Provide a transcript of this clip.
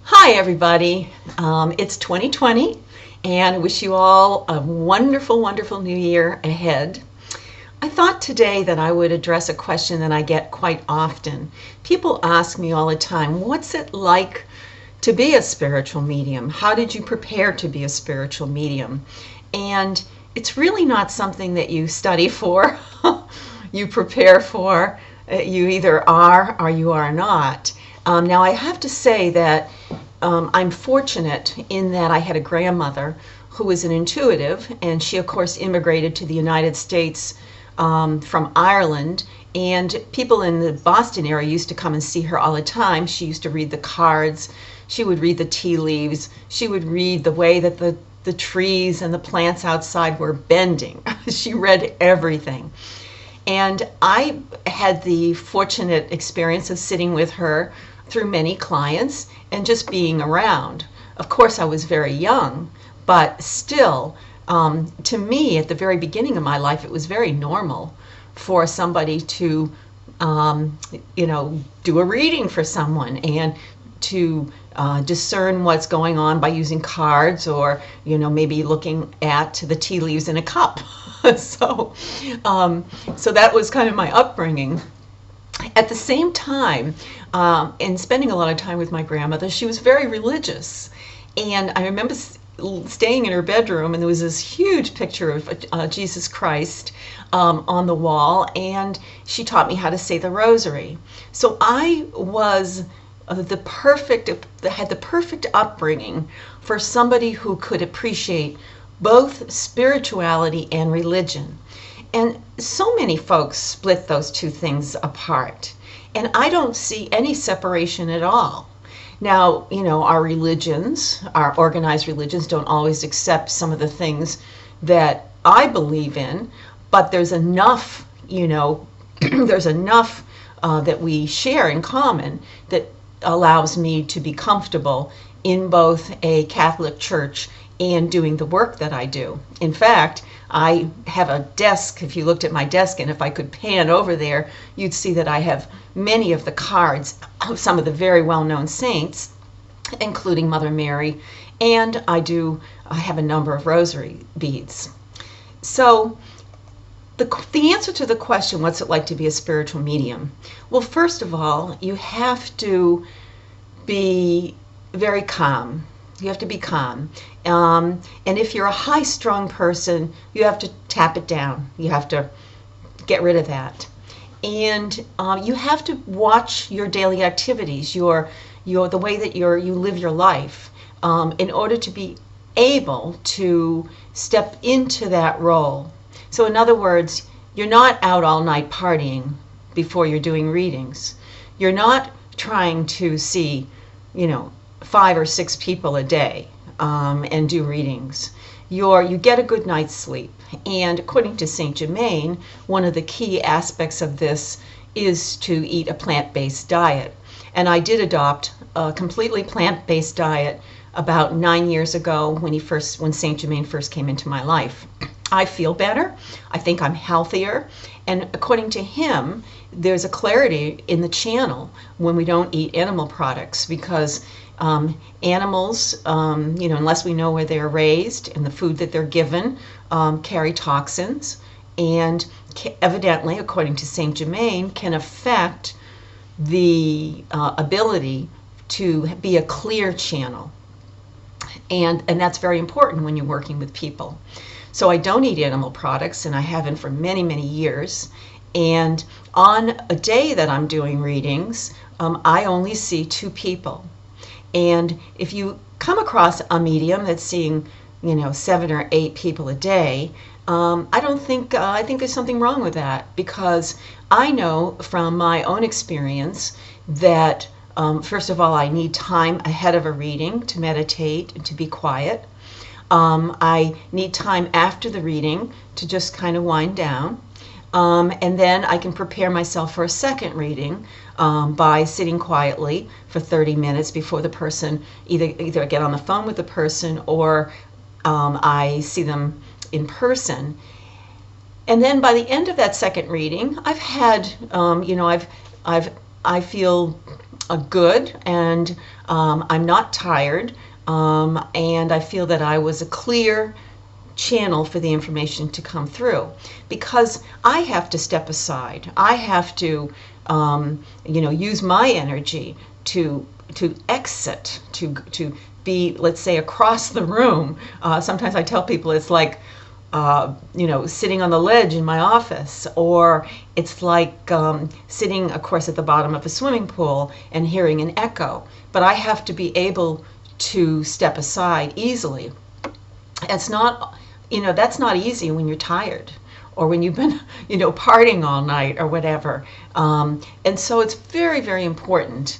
Hi everybody, it's 2020 and I wish you all a wonderful, wonderful new year ahead. I thought today that I would address a question that I get quite often. People ask me all the time, what's it like to be a spiritual medium? How did you prepare to be a spiritual medium? And it's really not something that you study for, you prepare for, you either are or you are not. Now I have to say that I'm fortunate in that I had a grandmother who was an intuitive, and she of course immigrated to the United States from Ireland, and people in the Boston area used to come and see her all the time. She used to read the cards, she would read the tea leaves, she would read the way that the trees and the plants outside were bending. She read everything. And I had the fortunate experience of sitting with her through many clients and just being around. Of course, I was very young, but still, to me, at the very beginning of my life, it was very normal for somebody to, do a reading for someone and to discern what's going on by using cards or, maybe looking at the tea leaves in a cup. So that was kind of my upbringing. At the same time, in spending a lot of time with my grandmother, she was very religious. And I remember staying in her bedroom, and there was this huge picture of Jesus Christ on the wall, and she taught me how to say the rosary. So I was had the perfect upbringing for somebody who could appreciate both spirituality and religion. And so many folks split those two things apart. And I don't see any separation at all. Now, our religions, our organized religions, don't always accept some of the things that I believe in, but there's enough, there's enough that we share in common that allows me to be comfortable in both a Catholic church and doing the work that I do. In fact, I have a desk. If you looked at my desk, and if I could pan over there, you'd see that I have many of the cards of some of the very well-known saints, including Mother Mary, and I have a number of rosary beads. So the answer to the question, what's it like to be a spiritual medium? Well, first of all, you have to be very calm. You have to be calm. And if you're a high-strung person, you have to tap it down. You have to get rid of that. And you have to watch your daily activities, the way that you live your life, in order to be able to step into that role. So in other words, you're not out all night partying before you're doing readings. You're not trying to see, 5 or 6 people a day and do readings. You get a good night's sleep. And according to Saint Germain, one of the key aspects of this is to eat a plant-based diet. And I did adopt a completely plant-based diet about 9 years ago when Saint Germain first came into my life. I feel better. I think I'm healthier. And according to him, there's a clarity in the channel when we don't eat animal products, because animals, unless we know where they're raised and the food that they're given, carry toxins, and evidently, according to Saint Germain, can affect the ability to be a clear channel. And that's very important when you're working with people. So I don't eat animal products, and I haven't for many, many years. And on a day that I'm doing readings, I only see 2 people. And if you come across a medium that's seeing, 7 or 8 people a day, I think there's something wrong with that, because I know from my own experience that first of all, I need time ahead of a reading to meditate and to be quiet. I need time after the reading to just kind of wind down. And then I can prepare myself for a second reading by sitting quietly for 30 minutes before the person, either I get on the phone with the person or I see them in person. And then by the end of that second reading, I've had, I feel good, and I'm not tired, and I feel that I was a clear channel for the information to come through, because I have to step aside. I have to, use my energy to exit, to be, let's say, across the room. Sometimes I tell people it's like, sitting on the ledge in my office, or it's like sitting, of course, at the bottom of a swimming pool and hearing an echo. But I have to be able to step aside easily. It's not, that's not easy when you're tired, or when you've been, partying all night or whatever. And so it's very, very important